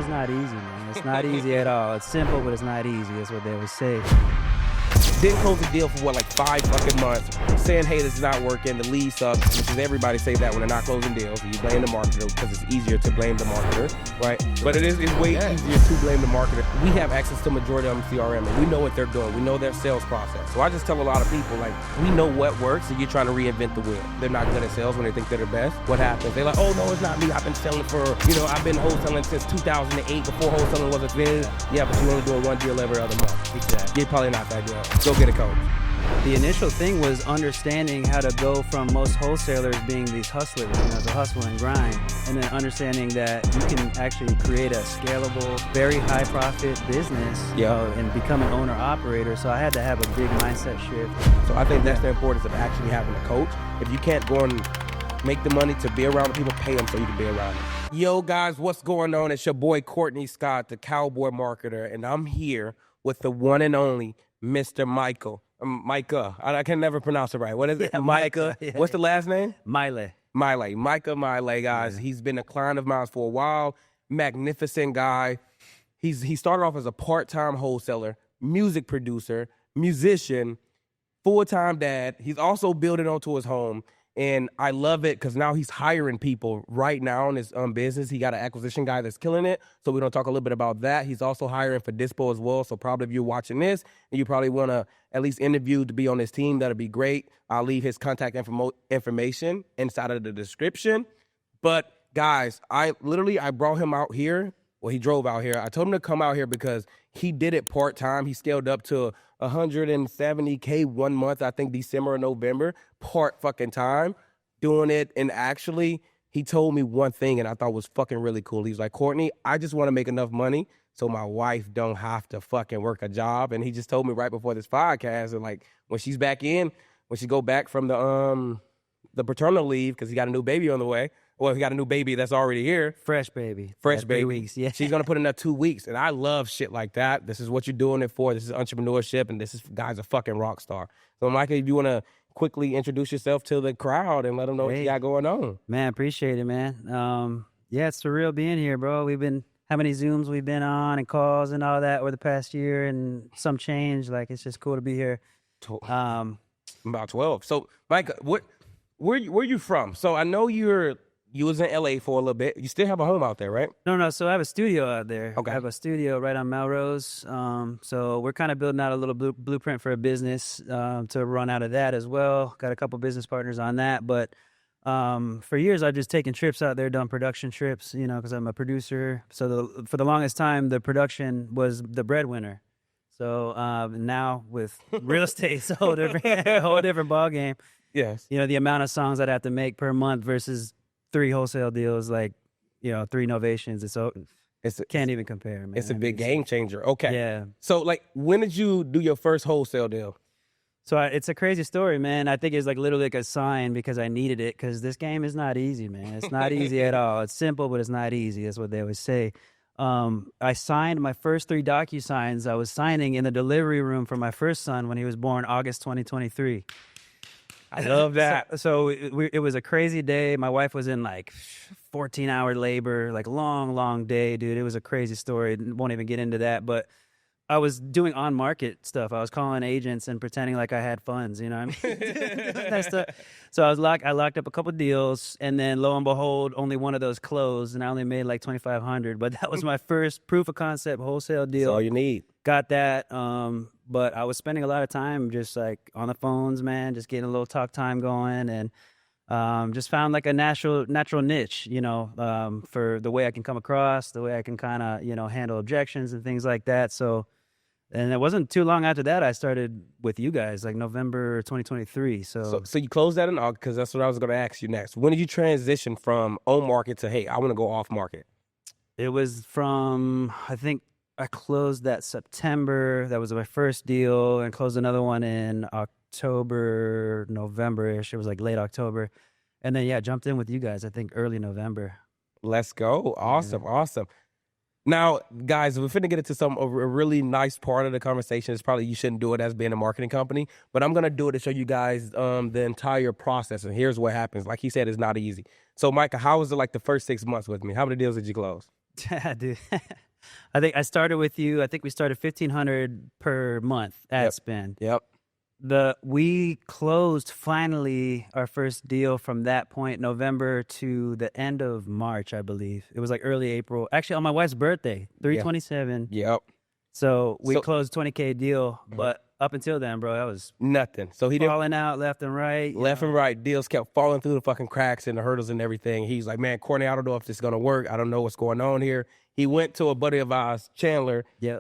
is not easy, man. It's not easy at all. It's simple, but it's not easy. That's what they always say. Didn't close the deal for what, like 5 fucking months, saying, hey, this is not working, the lead sucks, which is everybody say that when they're not closing deals. You blame the marketer because it's easier to blame the marketer, right? But it's way easier to blame the marketer. We have access to majority of them CRM, and we know what they're doing. We know their sales process. So I just tell a lot of people, like, we know what works, and you're trying to reinvent the wheel. They're not good at sales when they think they're the best. What happens? They're like, oh, no, it's not me. I've been selling for, I've been wholesaling since 2008 before wholesaling was a thing. Yeah, but you only doing 1 deal every other month. Exactly. You're probably not that good. Go get a coach. The initial thing was understanding how to go from most wholesalers being these hustlers, the hustle and grind, and then understanding that you can actually create a scalable, very high profit business, and become an owner operator. So I had to have a big mindset shift. So I think that's the importance of actually having a coach. If you can't go and make the money to be around the people, pay them so you can be around them. Yo guys, what's going on? It's your boy Courtney Scott, the Cowboy Marketer, and I'm here with the one and only Mr. Maika. I can never pronounce it right. What is it? Maika. Yeah. What's the last name? Maile. Maika Maile, guys. Yeah. He's been a client of mine for a while. Magnificent guy. He started off as a part-time wholesaler, music producer, musician, full-time dad. He's also building onto his home. And I love it because now he's hiring people right now in his business. He got an acquisition guy that's killing it. So we're going to talk a little bit about that. He's also hiring for Dispo as well. So probably if you're watching this and you probably want to at least interview to be on his team, that'll be great. I'll leave his contact information inside of the description. But guys, I brought him out here. Well, he drove out here. I told him to come out here because he did it part-time. He scaled up to $170K 1 month, I think December or November, part fucking time doing it. And actually, he told me one thing and I thought was fucking really cool. He was like, Courtney, I just want to make enough money so my wife don't have to fucking work a job. And he just told me right before this podcast, and like when she's back in, when she go back from the paternal leave, because he got a new baby on the way. Well, he got a new baby that's already here. Fresh baby. 3 weeks, yeah. She's going to put in that 2 weeks. And I love shit like that. This is what you're doing it for. This is entrepreneurship. And this guy's a fucking rock star. So, Maika, if you want to quickly introduce yourself to the crowd and let them know what you got going on. Man, appreciate it, man. It's surreal being here, bro. We've been, how many Zooms we've been on and calls and all that over the past year and some change. Like, it's just cool to be here. About 12. So, Maika, where you from? So, I know you was in LA for a little bit. You still have a home out there, right? No. So I have a studio out there. Okay. I have a studio right on Melrose. So we're kind of building out a little blueprint for a business to run out of that as well. Got a couple business partners on that. But for years, I've just taken trips out there, done production trips, because I'm a producer. So for the longest time, the production was the breadwinner. So now with real estate, it's a whole different ballgame. Yes. The amount of songs I'd have to make per month versus 3 wholesale deals, 3 novations. It's can't even compare, man. It's a big game changer. Okay. Yeah. So, when did you do your first wholesale deal? So it's a crazy story, man. I think it's literally a sign because I needed it because this game is not easy, man. It's not easy at all. It's simple, but it's not easy. That's what they always say. I signed my first 3 DocuSigns. I was signing in the delivery room for my first son when he was born August 2023. I love that. So it was a crazy day. My wife was in 14-hour labor, long day, dude. It was a crazy story. Won't even get into that. But I was doing on-market stuff. I was calling agents and pretending like I had funds, you know what I mean? That stuff. So I locked up a couple deals, and then lo and behold, only one of those closed, and I only made $2,500. But that was my first proof of concept wholesale deal. That's all you need. Got that. But I was spending a lot of time just on the phones, man, just getting a little talk time going, and just found a natural niche, for the way I can come across, the way I can kind of, handle objections and things like that. So, and it wasn't too long after that I started with you guys, November 2023. So you closed that in August, because that's what I was going to ask you next. When did you transition from on market to, hey, I want to go off market? It was from, I think, I closed that September. That was my first deal, and closed another one in October, November-ish. It was late October. And then, jumped in with you guys, I think early November. Let's go. Awesome. Now, guys, we're finna get into a really nice part of the conversation. It's probably you shouldn't do it as being a marketing company, but I'm going to do it to show you guys the entire process. And here's what happens. Like he said, it's not easy. So, Maika, how was it the first 6 months with me? How many deals did you close? Dude. I think I started with you. I think we started 1,500 per month ad spend. Yep. We closed finally our first deal from that point, November to the end of March, I believe. It was like early April. Actually, on my wife's birthday, 3/27. Yep. So we closed $20K deal, but up until then, bro, that was nothing. So he didn't falling out left and right. Left and right. Deals kept falling through the fucking cracks and the hurdles and everything. He's like, man, Courtney, I don't know if this is gonna work. I don't know what's going on here. He went to a buddy of ours, Chandler. Yeah.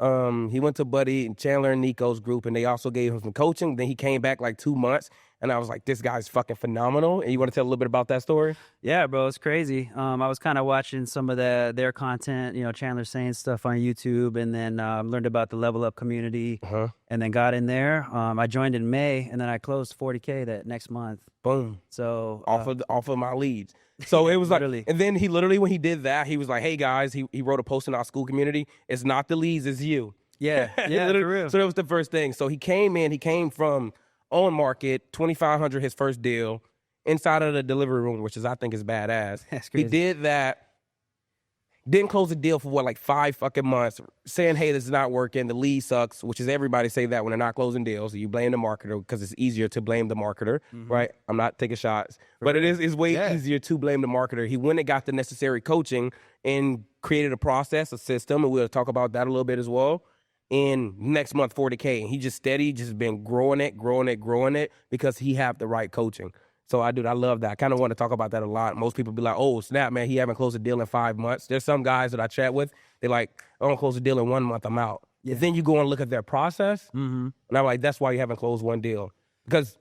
He went to buddy Chandler and Nico's group, and they also gave him some coaching. Then he came back like 2 months, and I was like, this guy's fucking phenomenal. And you want to tell a little bit about that story? Yeah, bro, it's crazy. I was kind of watching some of their content, Chandler saying stuff on YouTube, and then learned about the Level Up community, and then got in there. I joined in May, and then I closed 40K that next month. Boom. So off of my leads. So it was like, Literally. and then he literally, when he did that, he was like, hey guys, he wrote a post in our school community. It's not the leads, it's you. Yeah, yeah, for real. So that was the first thing. So he came from on market, 2,500 his first deal, inside of the delivery room, which I think is badass. That's crazy. He did that. Didn't close the deal for 5 fucking months, saying, hey, this is not working. The lead sucks, which is everybody say that when they're not closing deals. You blame the marketer because it's easier to blame the marketer, right? I'm not taking shots, but it's way easier to blame the marketer. He went and got the necessary coaching and created a process, a system, and we'll talk about that a little bit as well. In next month, 40K. And he just steady, just been growing it because he have the right coaching. So I love that. I kind of want to talk about that a lot. Most people be like, oh, snap, man, he haven't closed a deal in 5 months. There's some guys that I chat with, they're like, I don't close a deal in 1 month, I'm out. Yeah. Then you go and look at their process, and I'm like, that's why you haven't closed one deal. Because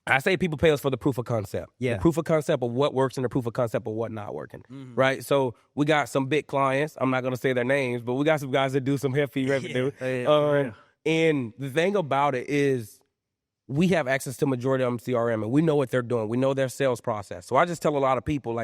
I say people pay us for the proof of concept. Yeah. The proof of concept of what works and the proof of concept of what not working, right? So we got some big clients. I'm not going to say their names, but we got some guys that do some hefty revenue. And the thing about it is, we have access to majority of them CRM, and we know what they're doing. We know their sales process. So I just tell a lot of people,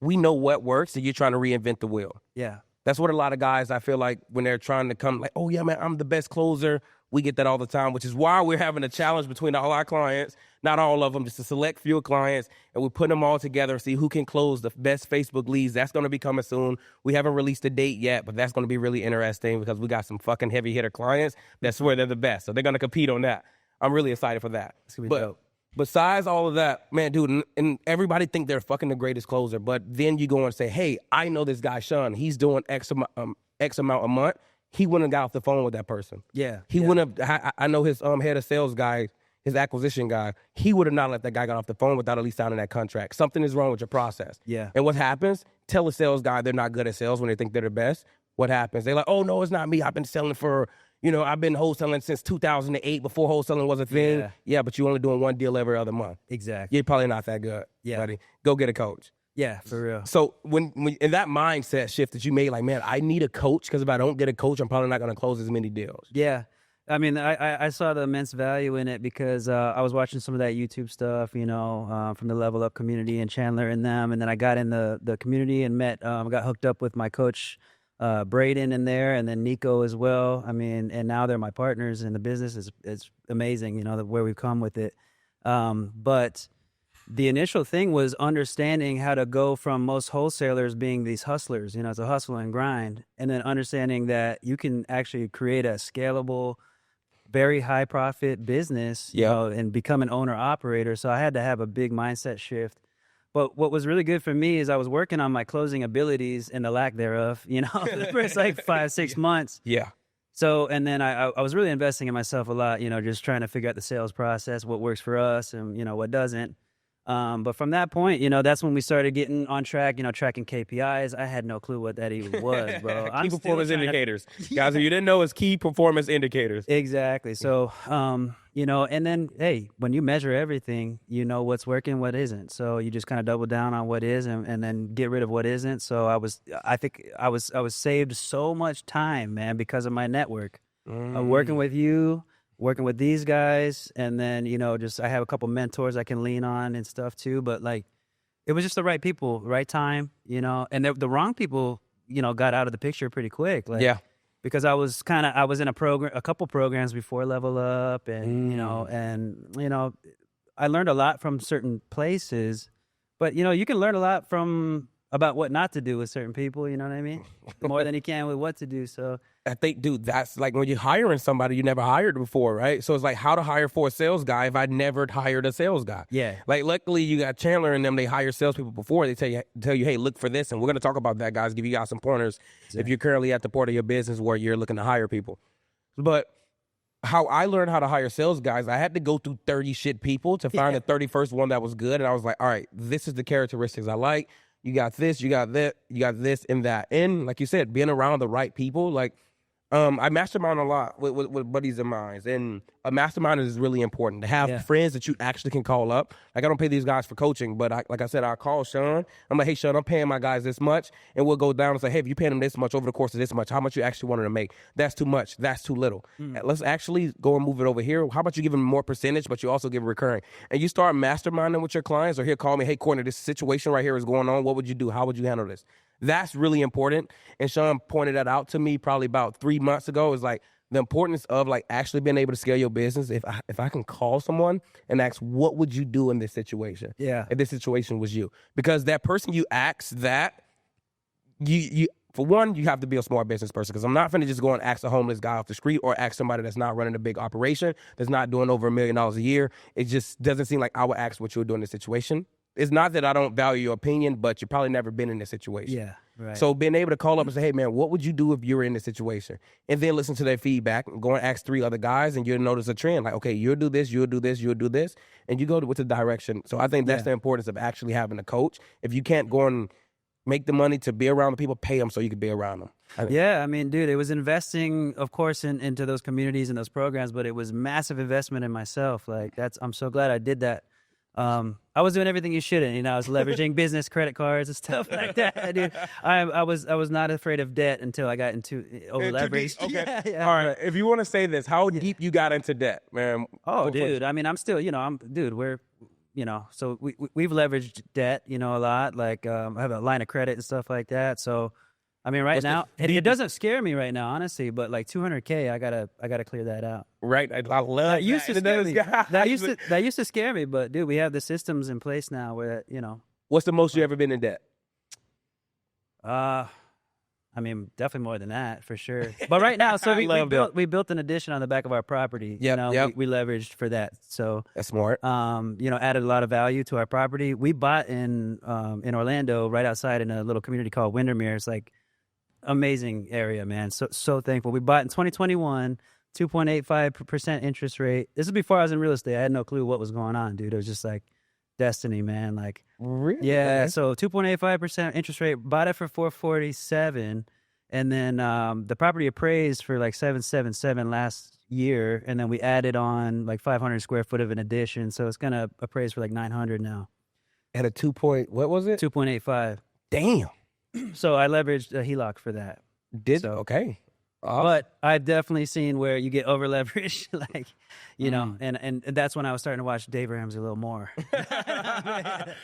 we know what works, and you're trying to reinvent the wheel. Yeah. That's what a lot of guys, I feel like, when they're trying to come, oh, yeah, man, I'm the best closer. We get that all the time, which is why we're having a challenge between all our clients, not all of them, just a select few clients, and we put them all together and see who can close the best Facebook leads. That's going to be coming soon. We haven't released a date yet, but that's going to be really interesting because we got some fucking heavy hitter clients that swear they're the best. So they're going to compete on that. I'm really excited for that. It's going to be dope. Besides all of that, man, dude, and everybody think they're fucking the greatest closer, but then you go and say, hey, I know this guy, Sean. He's doing X amount a month. He wouldn't have got off the phone with that person. Yeah. He wouldn't have, I know his head of sales guy, his acquisition guy, he would have not let that guy get off the phone without at least signing that contract. Something is wrong with your process. Yeah. And what happens? Tell a sales guy they're not good at sales when they think they're the best. What happens? They're like, oh, no, it's not me. I've been selling for... I've been wholesaling since 2008 before wholesaling was a thing. Yeah, but you're only doing one deal every other month. Exactly. You're probably not that good, buddy. Go get a coach. Yeah, for real. So when in that mindset shift that you made, man, I need a coach because if I don't get a coach, I'm probably not going to close as many deals. Yeah. I mean, I saw the immense value in it because I was watching some of that YouTube stuff, from the Level Up community and Chandler and them. And then I got in the community and got hooked up with my coach, Braden in there, and then Nico as well. I mean, and now they're my partners in the business. It's amazing, where we've come with it. But the initial thing was understanding how to go from most wholesalers being these hustlers, it's a hustle and grind, and then understanding that you can actually create a scalable, very high profit business, and become an owner operator. So I had to have a big mindset shift. But what was really good for me is I was working on my closing abilities and the lack thereof, for the first 5-6 months. Yeah. So, and then I was really investing in myself a lot, just trying to figure out the sales process, what works for us and, what doesn't. But from that point, that's when we started getting on track, tracking KPIs. I had no clue what that even was, bro. Key performance indicators. Guys, if you didn't know, it's key performance indicators. Exactly. So, and then, hey, when you measure everything, you know what's working, what isn't. So you just kind of double down on what is and then get rid of what isn't. So I think I was saved so much time, man, because of my network. Working with you, working with these guys, and then, I have a couple mentors I can lean on and stuff too. But it was just the right people, right time, and the wrong people, got out of the picture pretty quick. Because I was in a couple programs before Level Up, and I learned a lot from certain places, but you can learn a lot from about what not to do with certain people. You know what I mean? More than he can with what to do. So I think, dude, that's like when you're hiring somebody you never hired before, right? So it's like how to hire for a sales guy if I never hired a sales guy. yeah, Like, luckily you got Chandler and them. They hire salespeople before. They tell you, hey, look for this, and we're gonna talk about that, guys. Give you guys some pointers if you're currently at the part of your business where you're looking to hire people. But how I learned how to hire sales guys, I had to go through 30 shit people to find the 31st one that was good, and I was like, all right, this is the characteristics I like. You got this, you got that, you got this and that. And like you said, being around the right people, like I mastermind a lot with buddies of mine, and a mastermind is really important to have friends that you actually can call up. Like, I don't pay these guys for coaching, but like I said, I call Sean. I'm like, hey, Sean, I'm paying my guys this much, and we'll go down and say, hey, if you paying them this much over the course of this much, how much you actually wanted to make? That's too much. That's too little. Let's actually go and move it over here. How about you give them more percentage, but you also give recurring? And you start masterminding with your clients, or he'll call me, hey, Courtney, this situation right here is going on. What would you do? How would you handle this? That's really important. And Sean pointed that out to me probably about 3 months ago. Is like the importance of like actually being able to scale your business. If I can call someone and ask, what would you do in this situation? Yeah. If this situation was you, because that person you ask that, you for one, you have to be a smart business person, because I'm not finna just go and ask a homeless guy off the street or ask somebody that's not running a big operation, that's not doing over $1 million a year. It just doesn't seem like I would ask what you would do in this situation. It's not that I don't value your opinion, but you've probably never been in this situation. Yeah, right. So being able to call up and say, hey, man, what would you do if you were in this situation? And then listen to their feedback and go and ask 3 other guys, and you'll notice a trend. Like, okay, you'll do this, you'll do this, you'll do this, and you go with the direction. So I think that's the importance of actually having a coach. If you can't go and make the money to be around the people, pay them so you can be around them. Yeah, I mean, dude, it was investing, of course, into those communities and those programs, but it was massive investment in myself. Like, I'm so glad I did that. I was doing everything you shouldn't, you know. I was leveraging business credit cards and stuff like that, dude. I was not afraid of debt until I got into over leveraged. Okay, yeah. All right. If you want to say this, how deep you got into debt, man? Oh, dude. I mean, I'm still, you know, we're, you know, so we've leveraged debt, you know, a lot. Like, I have a line of credit and stuff like that. So, I mean, right now, it doesn't scare me right now, honestly. But like $200K, I gotta clear that out. Right, I love that. Used to scare me. That guys. used to scare me, but dude, we have the systems in place now where, you know. What's the most you ever been in debt? I mean, definitely more than that for sure. But right now, so we built an addition on the back of our property. Yep, you know, we leveraged for that. So that's smart. You know, added a lot of value to our property. We bought in Orlando, right outside in a little community called Windermere. It's like amazing area, man. So thankful. We bought in 2021, 2.85% interest rate. This is before I was in real estate. I had no clue what was going on, dude. It was just like destiny, man. Like, really? Yeah. So 2.85% interest rate. Bought it for 447, and then the property appraised for like 777 last year, and then we added on like 500 square foot of an addition. So it's gonna appraise for like 900 now. At a 2 point, what was it? 2.85. Damn. So I leveraged a HELOC for that. Okay. But I've definitely seen where you get over leveraged, like, you know, and that's when I was starting to watch Dave Ramsey a little more.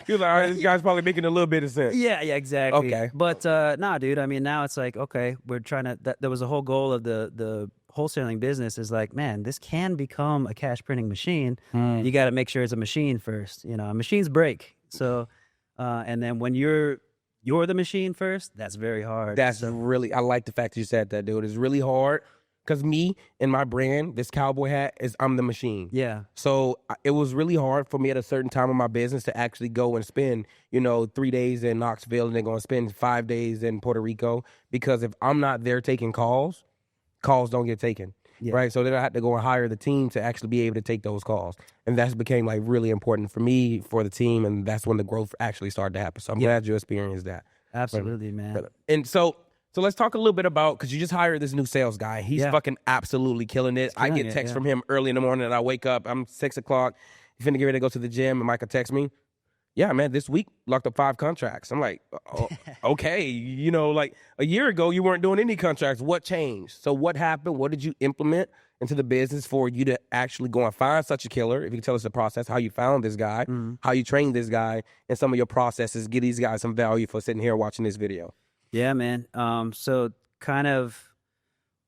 You're like, all right, this guy's probably making a little bit of sense. Yeah, exactly. Okay. But nah, dude, I mean, now it's like, okay, we're trying to, there was a whole goal of the wholesaling business is like, man, this can become a cash printing machine. You got to make sure it's a machine first. You know, machines break. So, and then when you're the machine first, that's very hard. That's really, I like the fact that you said that, dude. It's really hard because me and my brand, this cowboy hat, I'm the machine. Yeah. So it was really hard for me at a certain time in my business to actually go and spend, 3 days in Knoxville and then go and spend 5 days in Puerto Rico, because if I'm not there taking calls don't get taken. Yeah. Right. So then I had to go and hire the team to actually be able to take those calls. And that became like really important for me, for the team. And that's when the growth actually started to happen. So I'm glad you experienced that. Absolutely, man. And so let's talk a little bit about, because you just hired this new sales guy. He's fucking absolutely killing it. I get texts from him early in the morning and I wake up, I'm 6 o'clock, finna get ready to go to the gym, and Maika texts me, yeah, man, this week locked up 5 contracts. I'm like, oh, okay, like a year ago you weren't doing any contracts. What changed? So what happened? What did you implement into the business for you to actually go and find such a killer? If you can tell us the process, how you found this guy, how you trained this guy, and some of your processes, give these guys some value for sitting here watching this video. Yeah, man. So kind of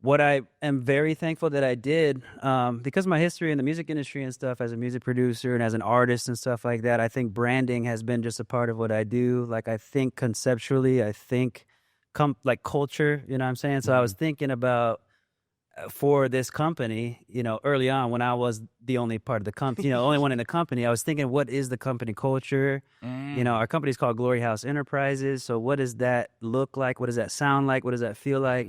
what I am very thankful that I did, because of my history in the music industry and stuff as a music producer and as an artist and stuff like that, I think branding has been just a part of what I do. Like, I think conceptually, I think like culture, you know what I'm saying? So I was thinking about, for this company, early on when I was the only part of the company, only one in the company, I was thinking, what is the company culture? Our company's called Glory House Enterprises. So what does that look like? What does that sound like? What does that feel like?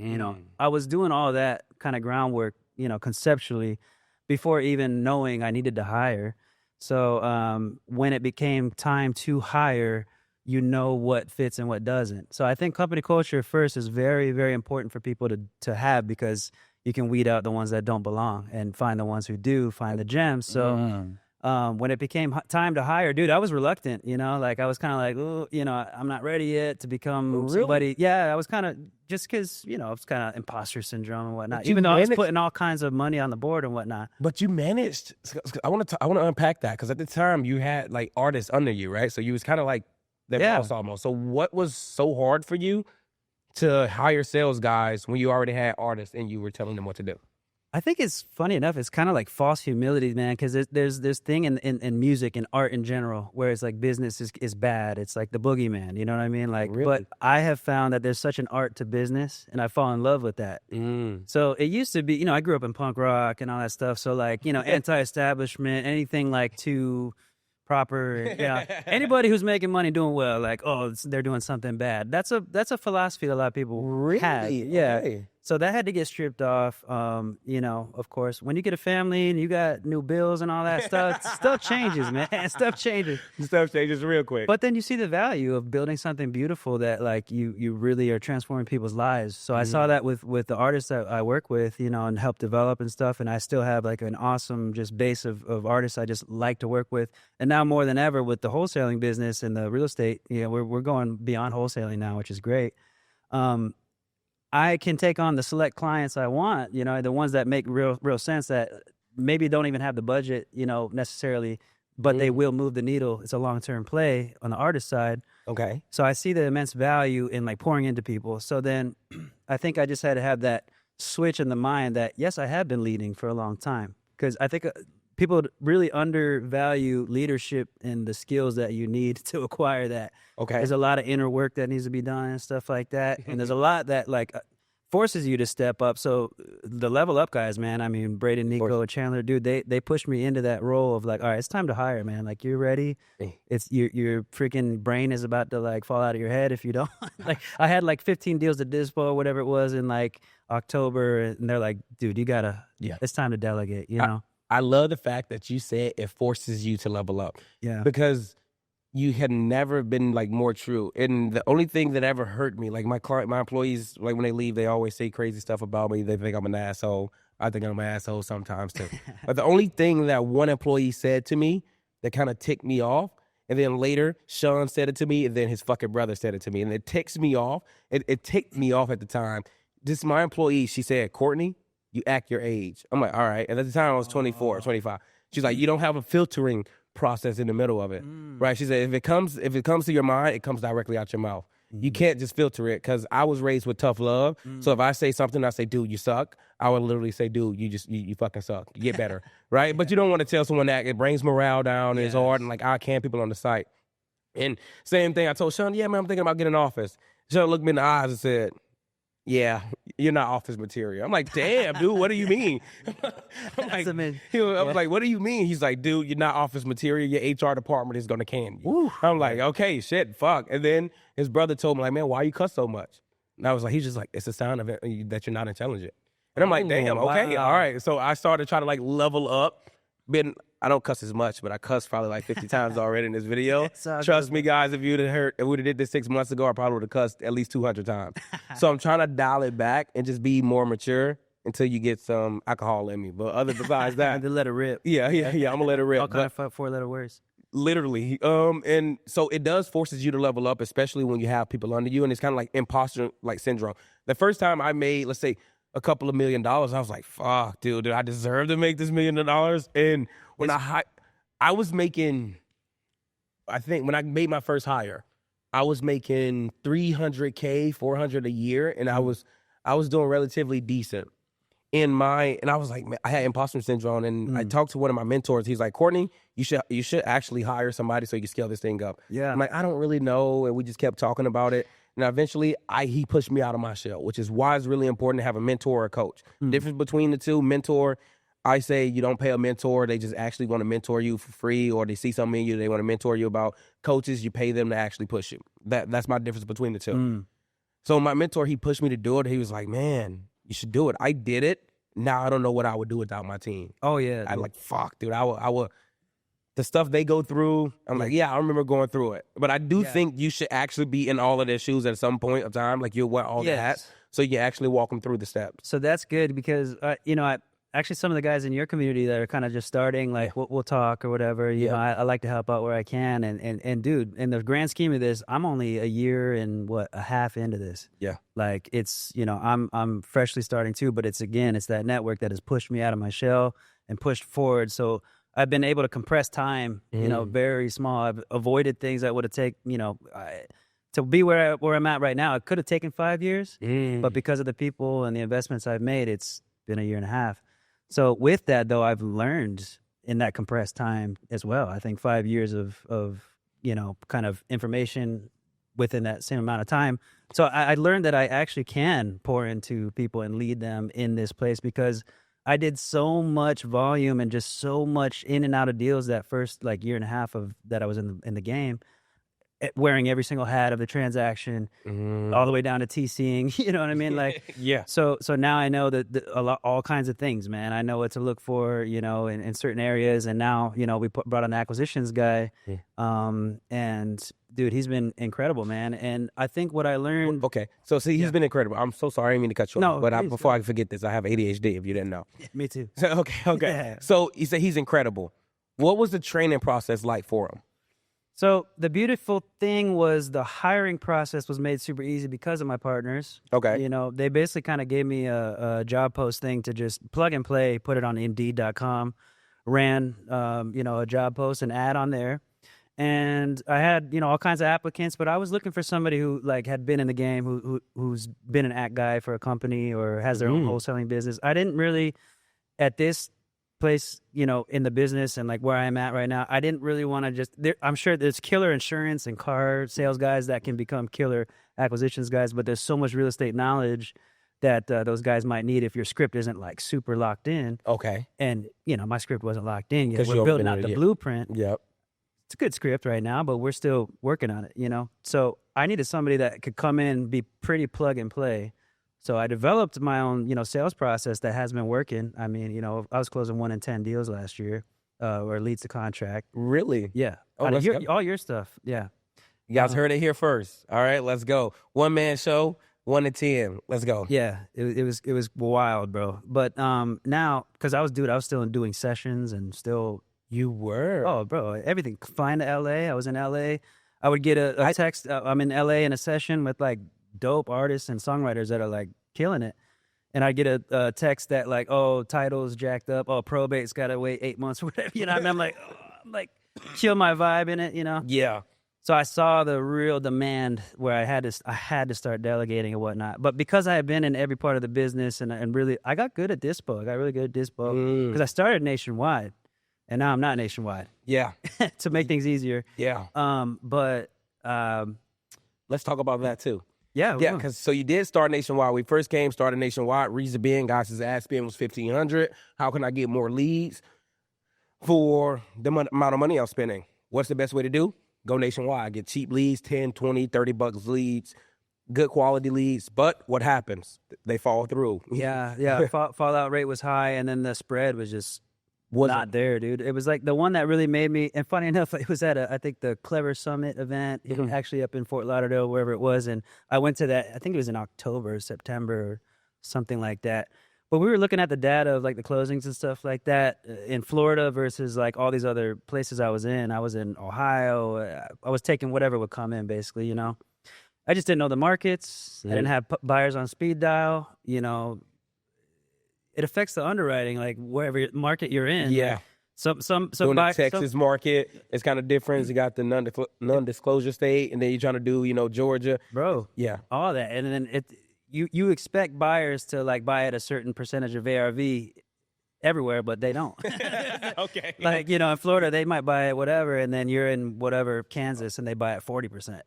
I was doing all that kind of groundwork, conceptually, before even knowing I needed to hire. So when it became time to hire, what fits and what doesn't. So I think company culture first is very, very important for people to have, because you can weed out the ones that don't belong and find the ones who do, find the gems. So when it became time to hire, dude, I was reluctant, like I was kind of like, oh, I'm not ready yet to become somebody. Yeah, I was kind of, just because, it's kind of imposter syndrome and whatnot, even though I was putting all kinds of money on the board and whatnot. But you managed, I want to unpack that, because at the time you had like artists under you, right? So you was kind of like their boss almost. So what was so hard for you to hire sales guys when you already had artists and you were telling them what to do? I think it's funny enough. It's kind of like false humility, man, because there's this thing in music and art in general where it's like business is bad. It's like the boogeyman, you know what I mean? Like, really? But I have found that there's such an art to business, and I fall in love with that. So it used to be, I grew up in punk rock and all that stuff. So like, anti-establishment, anything like too proper. Anybody who's making money doing well, like, oh, they're doing something bad. That's a philosophy that a lot of people have. Yeah. Okay. So that had to get stripped off. Of course, when you get a family and you got new bills and all that stuff changes, man. Stuff changes. Stuff changes real quick. But then you see the value of building something beautiful that like you really are transforming people's lives. So I saw that with the artists that I work with, and help develop and stuff. And I still have like an awesome just base of artists I just like to work with. And now more than ever with the wholesaling business and the real estate, we're going beyond wholesaling now, which is great. I can take on the select clients I want, the ones that make real sense, that maybe don't even have the budget, necessarily, but they will move the needle. It's a long-term play on the artist side. Okay. So I see the immense value in like pouring into people. So then I think I just had to have that switch in the mind that, yes, I have been leading for a long time, because I think people really undervalue leadership and the skills that you need to acquire that. Okay. There's a lot of inner work that needs to be done and stuff like that. And there's a lot that like forces you to step up. So the level up guys, man, I mean, Braden, Nico, Chandler, dude, they pushed me into that role of like, all right, it's time to hire, man. Like, you're ready. It's your freaking brain is about to like fall out of your head if you don't. Like, I had like 15 deals at Dispo or whatever it was in like October, and they're like, dude, it's time to delegate, I love the fact that you said it forces you to level up. Yeah. Because you had never been like more true. And the only thing that ever hurt me, like my employees, like when they leave, they always say crazy stuff about me. They think I'm an asshole. I think I'm an asshole sometimes too. But the only thing that one employee said to me that kind of ticked me off, and then later Sean said it to me, and then his fucking brother said it to me, and it ticks me off. It ticked me off at the time. This my employee, she said, "Courtney, you act your age." I'm like, all right. And at the time I was 24, 25. She's like, you don't have a filtering process in the middle of it. Right? She said, if it comes to your mind, it comes directly out your mouth. You can't just filter it, because I was raised with tough love. So if I say something, I say, dude, you suck. I would literally say, dude, you fucking suck. You get better. Right? But you don't want to tell someone that. It brings morale down. And it's hard. And like, I can't people on the site. And same thing, I told Sean, yeah, man, I'm thinking about getting an office. Sean looked me in the eyes and said, yeah, you're not office material. I'm like, damn, dude, what do you mean? I'm like, what do you mean? He's like, dude, you're not office material. Your HR department is going to can you. Ooh. I'm like, okay, shit, fuck. And then his brother told me, like, man, why you cuss so much? And I was like, he's just like, it's a sign of it, that you're not intelligent. And I'm like, damn, okay, all right. So I started trying to like level up. I don't cuss as much, but I cussed probably like 50 times already in this video. Trust me, guys, if we would have did this 6 months ago, I probably would have cussed at least 200 times. So I'm trying to dial it back and just be more mature until you get some alcohol in me. But besides that, to let it rip. Yeah, I'm gonna let it rip. All kind of 4-letter words. Literally. And so it does forces you to level up, especially when you have people under you, and it's kind of like imposter like syndrome. The first time I made, let's say, a couple of $1 million, I was like, fuck, dude, I deserve to make this $1 million? And when I was making, I think when I made my first hire, I was making $300K, $400 a year, and I was doing relatively decent. and I was like, man, I had imposter syndrome, and I talked to one of my mentors. He's like, Courtney, you should actually hire somebody so you can scale this thing up. Yeah. I'm like, I don't really know, and we just kept talking about it. And eventually, he pushed me out of my shell, which is why it's really important to have a mentor or a coach. Difference between the two, mentor, I say you don't pay a mentor. They just actually want to mentor you for free, or they see something in you they want to mentor you about. Coaches, you pay them to actually push you. That's my difference between the two. So my mentor, he pushed me to do it. He was like, man, you should do it. I did it. Now I don't know what I would do without my team. Oh, yeah. I like, fuck, dude. I would, the stuff they go through, I'm like, yeah, I remember going through it. But I do think you should actually be in all of their shoes at some point of time. Like, you'll wear all the hats. So you actually walk them through the steps. So that's good because, you know, actually some of the guys in your community that are kind of just starting, like we'll talk or whatever, you know, I like to help out where I can. And dude, in the grand scheme of this, I'm only a year and a half into this. Yeah. Like it's, you know, I'm freshly starting too, but it's that network that has pushed me out of my shell and pushed forward. So I've been able to compress time, you know, very small. I've avoided things that would have taken, you know, to be where I'm at right now. It could have taken 5 years, but because of the people and the investments I've made, it's been a year and a half. So with that, though, I've learned in that compressed time as well. I think 5 years of you know, kind of information within that same amount of time. So I learned that I actually can pour into people and lead them in this place because I did so much volume and just so much in and out of deals that first like year and a half of that I was in the game, wearing every single hat of the transaction, all the way down to TCing. You know what I mean? Like, yeah. So now I know that all kinds of things, man. I know what to look for, you know, in certain areas. And now, you know, we brought an acquisitions guy, and dude, he's been incredible, man. And I think what I learned. Okay, so see, he's been incredible. I'm so sorry, I didn't mean to cut you off. But before I forget this, I have ADHD. If you didn't know. Me too. Okay. Yeah. So you say he's incredible. What was the training process like for him? So the beautiful thing was the hiring process was made super easy because of my partners. Okay. You know, they basically kind of gave me a job post thing to just plug and play, put it on Indeed.com, ran, you know, a job post, an ad on there. And I had, you know, all kinds of applicants, but I was looking for somebody who like had been in the game, who's been an act guy for a company or has their own wholesaling business. I didn't really, at this place, you know, in the business and like where I'm at right now, I didn't really want to just, I'm sure there's killer insurance and car sales guys that can become killer acquisitions guys, but there's so much real estate knowledge that those guys might need if your script isn't like super locked in. Okay. And, you know, my script wasn't locked in yet. 'Cause We're building out the blueprint. Yep. It's a good script right now, but we're still working on it, you know? So I needed somebody that could come in, be pretty plug and play. So I developed my own, you know, sales process that has been working. I mean, you know, I was closing 1 in 10 deals last year, or leads to contract. Really? Yeah. Oh, all your stuff. Yeah. You guys heard it here first. All right, let's go. One man show, 1 in 10. Let's go. Yeah. It was wild, bro. But now, because I was still doing sessions and still. You were? Oh, bro, everything. Flying to LA. I was in LA. I would get a text. I'm in LA in a session with like dope artists and songwriters that are like killing it. And I get a text that like, oh, title's jacked up. Oh, probate's got to wait 8 months or whatever. You know, I'm like, kill my vibe in it, you know? Yeah. So I saw the real demand where I had to start delegating and whatnot. But because I had been in every part of the business and really, I got good at Dispo. I got really good at Dispo because I started nationwide. And now I'm not nationwide. Yeah. To make things easier. Yeah. But let's talk about that too. Yeah. Yeah, because so you did start nationwide. We first started nationwide. Reason being, guys, his ad spend was $1,500. How can I get more leads for the amount of money I'm spending? What's the best way to do? Go nationwide. Get cheap leads, 10, 20, 30 bucks leads, good quality leads. But what happens? They fall through. Yeah. Fallout rate was high, and then the spread was just not there, dude. It was like the one that really made me, and funny enough, it was at I think the Clever Summit event, actually up in Fort Lauderdale, wherever it was. And I went to that, I think it was in October, September, or something like that. But we were looking at the data of like the closings and stuff like that in Florida versus like all these other places I was in. I was in Ohio. I was taking whatever would come in, basically, you know. I just didn't know the markets. I didn't have buyers on speed dial, you know. It affects the underwriting, like wherever market you're in. Yeah. Some the Texas market, it's kind of different. You got the non-disclosure state, and then you're trying to do, you know, Georgia. Bro. Yeah. All that. And then you expect buyers to like buy at a certain percentage of ARV everywhere, but they don't. Okay. Like, in Florida, they might buy it whatever, and then you're in whatever Kansas, and they buy it 40%.